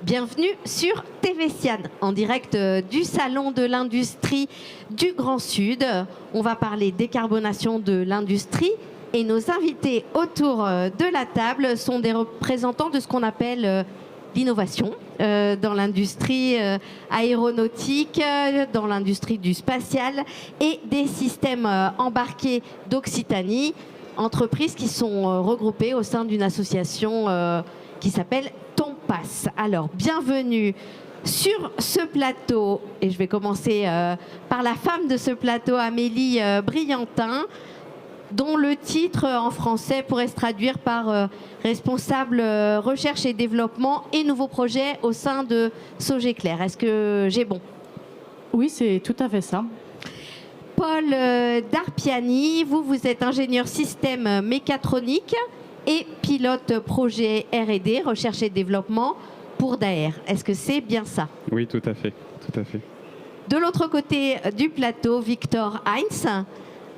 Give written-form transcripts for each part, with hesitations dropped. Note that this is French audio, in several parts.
Bienvenue sur TV Sian, en direct du Salon de l'Industrie du Grand Sud. On va parler décarbonation de l'industrie et nos invités autour de la table sont des représentants de ce qu'on appelle l'innovation dans l'industrie aéronautique, dans l'industrie du spatial et des systèmes embarqués d'Occitanie, entreprises qui sont regroupées au sein d'une association qui s'appelle Tompass. Alors, bienvenue sur ce plateau, et je vais commencer par la femme de ce plateau, Amélie Briantin, dont le titre en français pourrait se traduire par responsable recherche et développement et nouveaux projets au sein de Sogeclair. Est-ce que j'ai bon? Oui, c'est tout à fait ça. Paul Darpiani, vous êtes ingénieur système mécatronique et pilote projet R&D, recherche et développement pour Daher. Est-ce que c'est bien ça? Oui, tout à fait, tout à fait. De l'autre côté du plateau, Victor Heinz,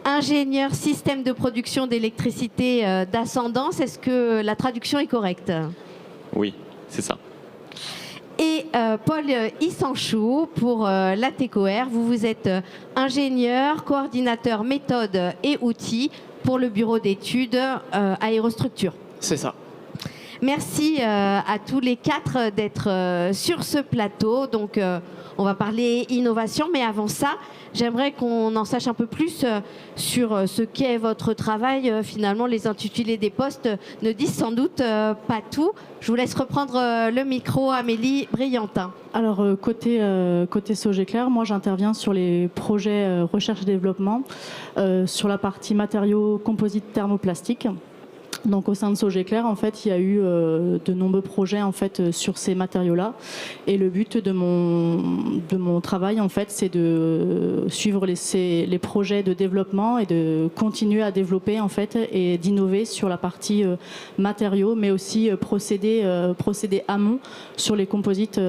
ingénieur système de production d'électricité d'Ascendance. Est-ce que la traduction est correcte? Oui, c'est ça. Et Paul Issanchou pour l'ATECOR. Vous êtes ingénieur, coordinateur méthode et outils pour le bureau d'études aérostructures. C'est ça. Merci à tous les quatre d'être sur ce plateau. Donc, on va parler innovation, mais avant ça, j'aimerais qu'on en sache un peu plus sur ce qu'est votre travail. Finalement, les intitulés des postes ne disent sans doute pas tout. Je vous laisse reprendre le micro, Amélie Briantin. Alors, côté Sogeclair, moi j'interviens sur les projets recherche et développement, sur la partie matériaux composites thermoplastiques. Donc au sein de Sogeclair, en fait, il y a eu de nombreux projets en fait sur ces matériaux-là. Et le but de mon travail, en fait, c'est de suivre les projets de développement et de continuer à développer en fait et d'innover sur la partie matériaux, mais aussi procéder amont sur les composites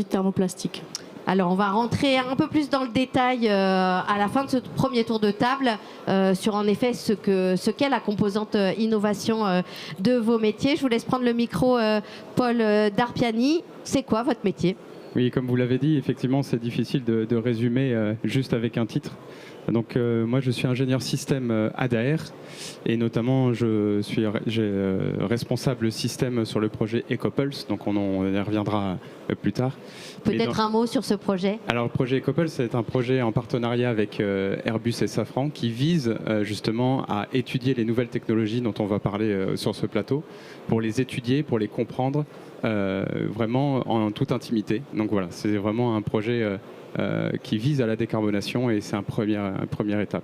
thermoplastiques. Alors, on va rentrer un peu plus dans le détail à la fin de ce premier tour de table sur en effet ce qu'est la composante innovation de vos métiers. Je vous laisse prendre le micro, Paul Darpiani. C'est quoi votre métier? Oui, comme vous l'avez dit, effectivement, c'est difficile de résumer juste avec un titre. Donc, moi, je suis ingénieur système à Daher et notamment, j'ai responsable système sur le projet EcoPulse. Donc, on y reviendra plus tard. Peut-être un mot sur ce projet. Alors, le projet EcoPulse, c'est un projet en partenariat avec Airbus et Safran qui vise justement à étudier les nouvelles technologies dont on va parler sur ce plateau, pour les étudier, pour les comprendre vraiment en toute intimité. Donc voilà, c'est vraiment un projet qui vise à la décarbonation et c'est une première étape.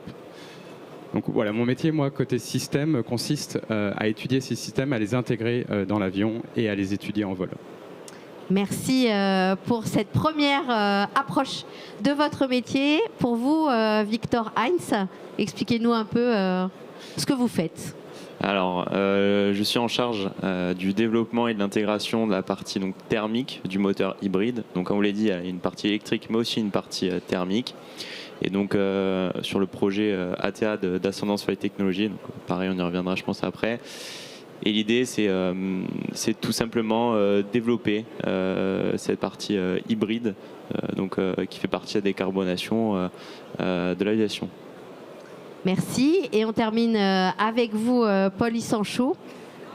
Donc voilà, mon métier, moi, côté système, consiste à étudier ces systèmes, à les intégrer dans l'avion et à les étudier en vol. Merci pour cette première approche de votre métier. Pour vous, Victor Heinz, expliquez-nous un peu ce que vous faites. Alors, je suis en charge du développement et de l'intégration de la partie donc, thermique du moteur hybride. Donc, comme vous l'avez dit, il y a une partie électrique, mais aussi une partie thermique. Et donc, sur le projet ATA d'Ascendance Flight Technology, donc, pareil, on y reviendra, je pense, après. Et l'idée, c'est tout simplement développer cette partie hybride, donc, qui fait partie de la décarbonation de l'aviation. Merci. Et on termine avec vous, Paul Issanchou.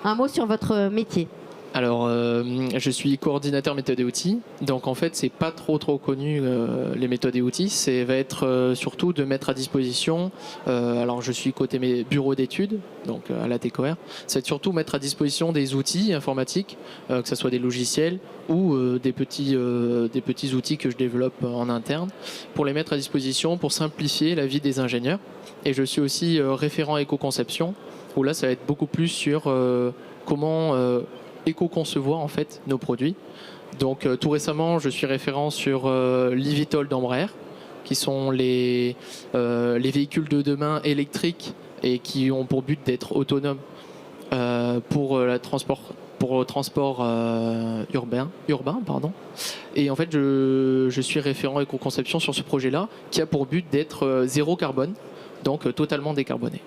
Un mot sur votre métier. Alors, je suis coordinateur méthode et outils. Donc, en fait, c'est pas trop connu les méthodes et outils. C'est va être surtout de mettre à disposition. Alors, je suis côté mes bureaux d'études, donc à l'ATECOR. C'est surtout mettre à disposition des outils informatiques, que ce soit des logiciels ou des petits outils que je développe en interne, pour les mettre à disposition pour simplifier la vie des ingénieurs. Et je suis aussi référent éco-conception, où là, ça va être beaucoup plus sur comment éco-concevoir en fait nos produits. Donc tout récemment, je suis référent sur l'eVTOL d'Embraer, qui sont les véhicules de demain électriques et qui ont pour but d'être autonomes pour le transport urbain. Et en fait, je suis référent éco-conception sur ce projet-là, qui a pour but d'être zéro carbone, donc totalement décarboné.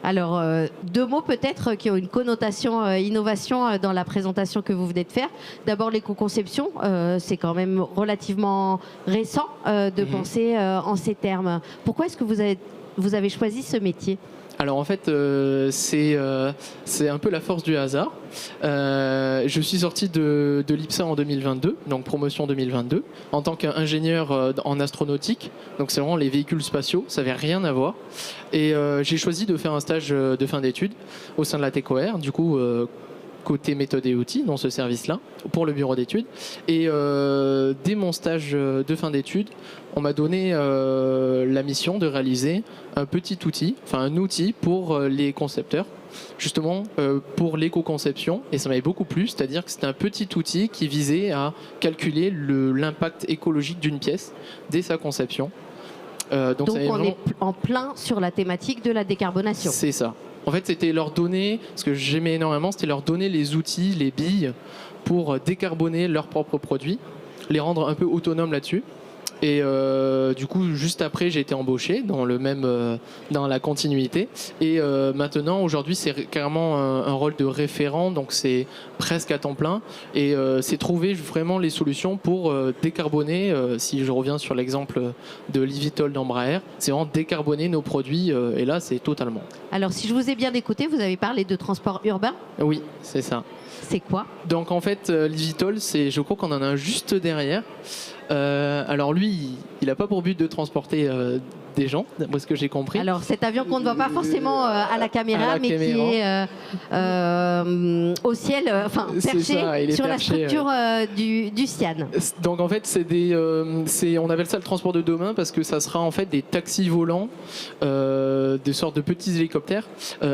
Alors, deux mots peut-être qui ont une connotation innovation dans la présentation que vous venez de faire. D'abord, l'éco-conception, c'est quand même relativement récent de penser en ces termes. Pourquoi est-ce que vous avez choisi ce métier ? Alors en fait, c'est un peu la force du hasard. Je suis sorti de l'IPSA en 2022, donc promotion 2022, en tant qu'ingénieur en astronautique. Donc c'est vraiment les véhicules spatiaux, ça n'avait rien à voir. Et j'ai choisi de faire un stage de fin d'études au sein de la TECOR, du coup côté méthode et outils dans ce service-là, pour le bureau d'études. Et dès mon stage de fin d'études, on m'a donné la mission de réaliser un petit outil, enfin un outil pour les concepteurs, justement pour l'éco-conception. Et ça m'avait beaucoup plu, c'est-à-dire que c'était un petit outil qui visait à calculer l'impact écologique d'une pièce dès sa conception. Donc on est en plein sur la thématique de la décarbonation. C'est ça. En fait, c'était leur donner, ce que j'aimais énormément, c'était leur donner les outils, les billes pour décarboner leurs propres produits, les rendre un peu autonomes là-dessus. Et du coup, juste après, j'ai été embauché dans dans la continuité. Et maintenant, aujourd'hui, c'est carrément un rôle de référent, donc c'est presque à temps plein. Et c'est trouver vraiment les solutions pour décarboner. Si je reviens sur l'exemple de l'eVTOL d'Embraer, c'est vraiment décarboner nos produits. Et là, c'est totalement. Alors, si je vous ai bien écouté, vous avez parlé de transport urbain ? Oui, c'est ça. C'est quoi ? Donc en fait, l'eVTOL, je crois qu'on en a un juste derrière. Alors lui, il n'a pas pour but de transporter des gens, d'après ce que j'ai compris. Alors cet avion qu'on ne voit pas forcément à la caméra, mais qui est au ciel, enfin perché sur la structure du Sian. Donc en fait, on appelle ça le transport de demain parce que ça sera en fait des taxis volants, des sortes de petits hélicoptères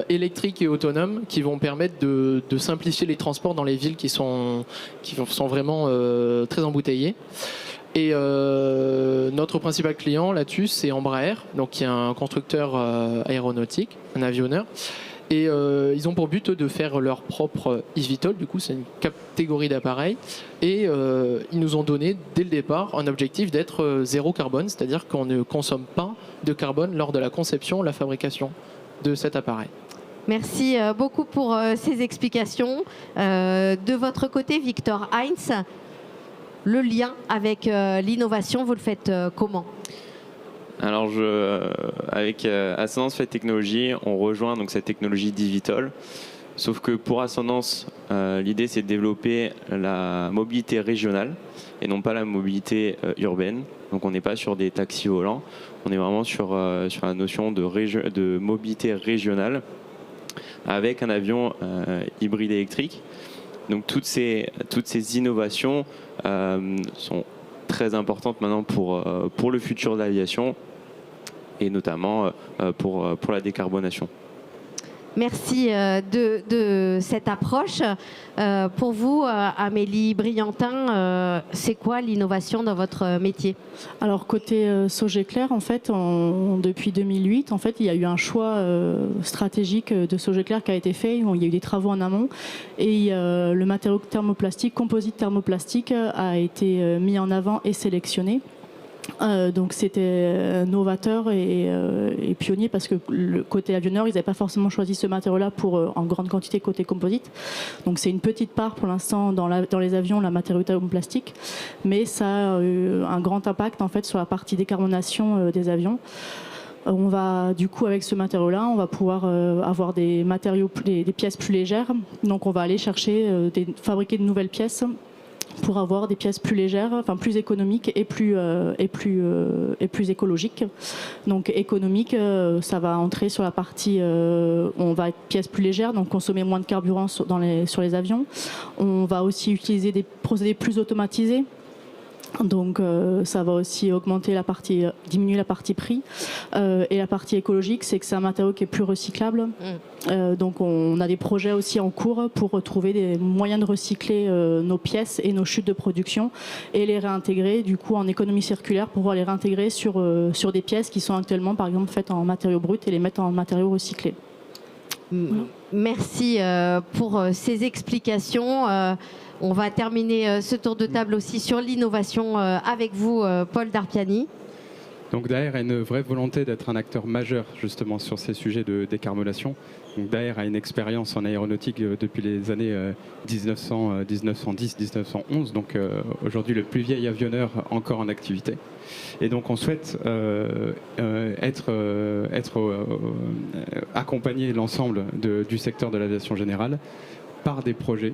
électriques et autonomes qui vont permettre de simplifier les transports dans les villes qui sont vraiment très embouteillées. Et notre principal client là-dessus, c'est Embraer, donc qui est un constructeur aéronautique, un avionneur. Et ils ont pour but de faire leur propre eVTOL, du coup c'est une catégorie d'appareils. Et ils nous ont donné dès le départ un objectif d'être zéro carbone, c'est-à-dire qu'on ne consomme pas de carbone lors de la conception, la fabrication de cet appareil. Merci beaucoup pour ces explications. De votre côté, Victor Heinz, le lien avec l'innovation, vous le faites comment ? Alors, avec Ascendance Flight Technologies, on rejoint donc cette technologie d'eVTOL. Sauf que pour Ascendance, l'idée c'est de développer la mobilité régionale et non pas la mobilité urbaine. Donc on n'est pas sur des taxis volants, on est vraiment sur la notion de mobilité régionale avec un avion hybride électrique. Donc toutes ces innovations sont très importantes maintenant pour le futur de l'aviation et notamment pour la décarbonation. Merci de cette approche. Pour vous, Amélie Briantin, c'est quoi l'innovation dans votre métier ? Alors côté Sogeclair, en fait, depuis 2008, en fait, il y a eu un choix stratégique de Sogeclair qui a été fait. Il y a eu des travaux en amont et le matériau thermoplastique, composite thermoplastique, a été mis en avant et sélectionné. Donc c'était novateur et pionnier parce que le côté avionneur, ils n'avaient pas forcément choisi ce matériau-là pour en grande quantité côté composite. Donc c'est une petite part pour l'instant dans les avions, la matériau thermoplastique, mais ça a eu un grand impact en fait sur la partie décarbonation des avions. On va du coup avec ce matériau-là, on va pouvoir avoir des matériaux, des pièces plus légères. Donc on va aller chercher fabriquer de nouvelles pièces pour avoir des pièces plus légères, enfin plus économiques et plus écologiques. Donc économique, ça va entrer sur la partie, on va être pièces plus légères, donc consommer moins de carburant sur les avions. On va aussi utiliser des procédés plus automatisés. Donc ça va aussi diminuer la partie prix. Et la partie écologique, c'est que c'est un matériau qui est plus recyclable. Donc on a des projets aussi en cours pour trouver des moyens de recycler nos pièces et nos chutes de production et les réintégrer du coup en économie circulaire pour pouvoir les réintégrer sur des pièces qui sont actuellement par exemple faites en matériaux bruts et les mettre en matériaux recyclés. Merci pour ces explications. On va terminer ce tour de table aussi sur l'innovation avec vous, Paul Darpiani. Donc Daher a une vraie volonté d'être un acteur majeur justement sur ces sujets de décarbonation. Donc Daher a une expérience en aéronautique depuis les années 1910-1911, donc aujourd'hui le plus vieil avionneur encore en activité. Et donc on souhaite accompagner l'ensemble du secteur de l'aviation générale par des projets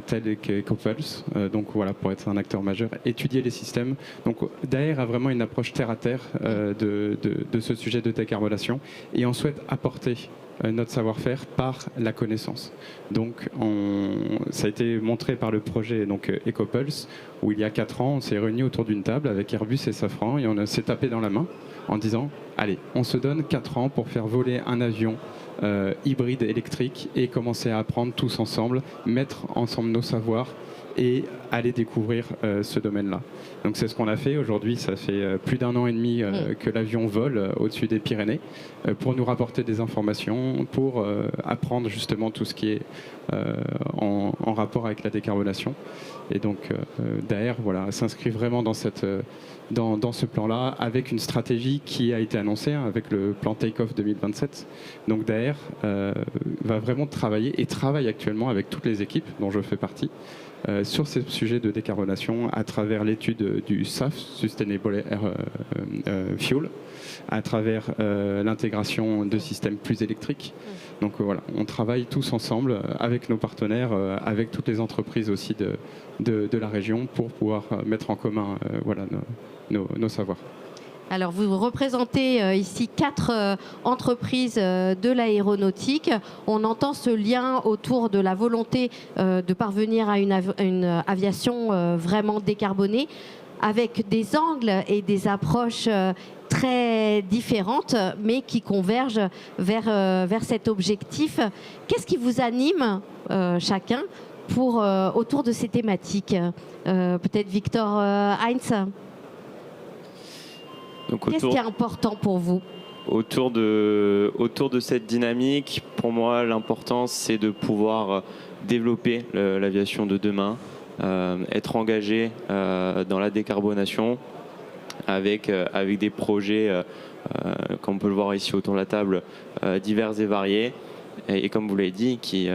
tels qu'EcoPulse, donc voilà, pour être un acteur majeur, étudier les systèmes. Donc Daher a vraiment une approche terre à terre de ce sujet de décarbonation, et on souhaite apporter notre savoir-faire par la connaissance. Donc ça a été montré par le projet EcoPulse, où il y a 4 ans, on s'est réunis autour d'une table avec Airbus et Safran, et on s'est tapé dans la main en disant allez, on se donne 4 ans pour faire voler un avion hybride électrique et commencer à apprendre tous ensemble, mettre ensemble nos savoirs et aller découvrir ce domaine-là. Donc c'est ce qu'on a fait. Aujourd'hui, ça fait plus d'1 an et demi que l'avion vole au-dessus des Pyrénées pour nous rapporter des informations, pour apprendre justement tout ce qui est en rapport avec la décarbonation. Et donc Daher s'inscrit vraiment dans ce plan-là, avec une stratégie qui a été annoncée avec le plan Take-Off 2027. Donc Daher va vraiment travailler et travaille actuellement avec toutes les équipes dont je fais partie sur ces sujets de décarbonation à travers l'étude du SAF, Sustainable Air Fuel, à travers l'intégration de systèmes plus électriques. Donc voilà, on travaille tous ensemble avec nos partenaires, avec toutes les entreprises aussi de la région pour pouvoir mettre en commun nos savoirs. Alors, vous représentez ici 4 entreprises de l'aéronautique. On entend ce lien autour de la volonté de parvenir à une aviation vraiment décarbonée, avec des angles et des approches très différentes, mais qui convergent vers cet objectif. Qu'est-ce qui vous anime chacun autour de ces thématiques? Peut-être Victor Heinz. Qu'est-ce qui est important pour vous? Autour de cette dynamique, pour moi, l'important, c'est de pouvoir développer l'aviation de demain, être engagé dans la décarbonation avec des projets, comme on peut le voir ici autour de la table, divers et variés. Et comme vous l'avez dit, qui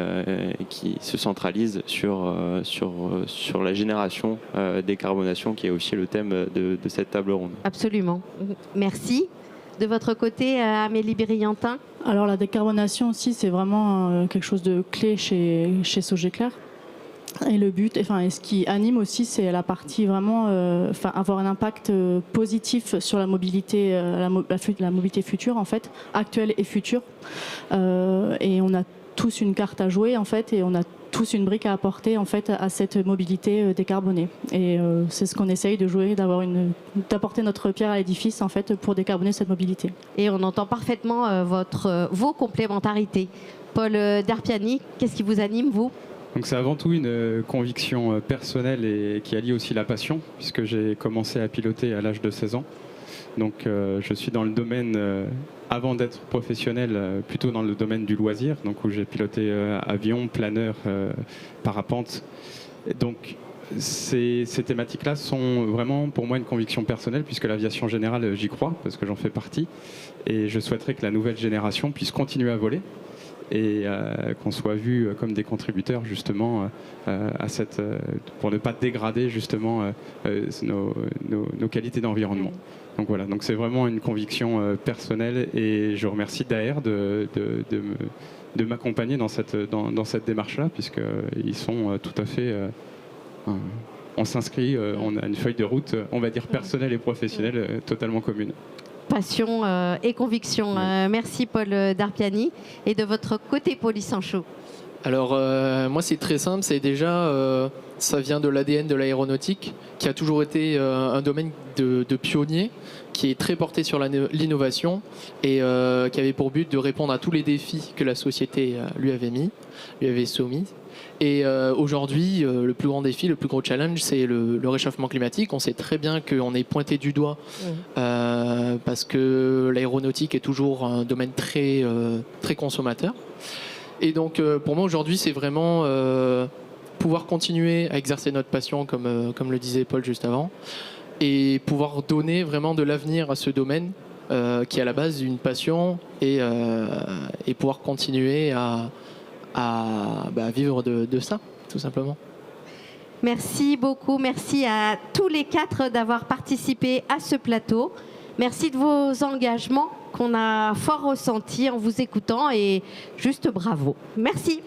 se centralise sur la génération décarbonation, qui est aussi le thème de cette table ronde. Absolument. Merci. De votre côté, Amélie Brillantin? Alors la décarbonation aussi, c'est vraiment quelque chose de clé chez Sogeclair. Et le but, et ce qui anime aussi, c'est la partie vraiment, avoir un impact positif sur la mobilité, la mobilité future en fait, actuelle et future. Et on a tous une carte à jouer en fait, et on a tous une brique à apporter en fait à cette mobilité décarbonée. Et c'est ce qu'on essaye de jouer, d'apporter notre pierre à l'édifice en fait pour décarboner cette mobilité. Et on entend parfaitement vos complémentarités. Paul Derpiani, qu'est-ce qui vous anime, vous? Donc c'est avant tout une conviction personnelle et qui allie aussi la passion, puisque j'ai commencé à piloter à l'âge de 16 ans. Donc je suis dans le domaine, avant d'être professionnel, plutôt dans le domaine du loisir, donc où j'ai piloté avion, planeur, parapente. Donc ces thématiques-là sont vraiment pour moi une conviction personnelle, puisque l'aviation générale, j'y crois, parce que j'en fais partie. Et je souhaiterais que la nouvelle génération puisse continuer à voler, et qu'on soit vu comme des contributeurs justement pour ne pas dégrader justement nos qualités d'environnement. Donc voilà, donc c'est vraiment une conviction personnelle, et je remercie Daher de m'accompagner dans cette démarche-là, puisqu'ils sont tout à fait... on s'inscrit, on a une feuille de route, on va dire personnelle et professionnelle, totalement commune. Passion et conviction. Merci Paul Derpiani. Et de votre côté, Pauline Sanchot? Alors moi c'est très simple, c'est déjà ça vient de l'ADN de l'aéronautique, qui a toujours été un domaine de pionnier, qui est très porté sur l'innovation et qui avait pour but de répondre à tous les défis que la société lui avait soumis. Et aujourd'hui, le plus grand défi, le plus gros challenge, c'est le réchauffement climatique. On sait très bien qu'on est pointé du doigt parce que l'aéronautique est toujours un domaine très consommateur. Et donc, pour moi, aujourd'hui, c'est vraiment pouvoir continuer à exercer notre passion, comme le disait Paul juste avant, et pouvoir donner vraiment de l'avenir à ce domaine qui est à la base une passion et pouvoir continuer à vivre de ça, tout simplement. Merci beaucoup. Merci à tous les 4 d'avoir participé à ce plateau. Merci de vos engagements qu'on a fort ressentis en vous écoutant et juste bravo. Merci.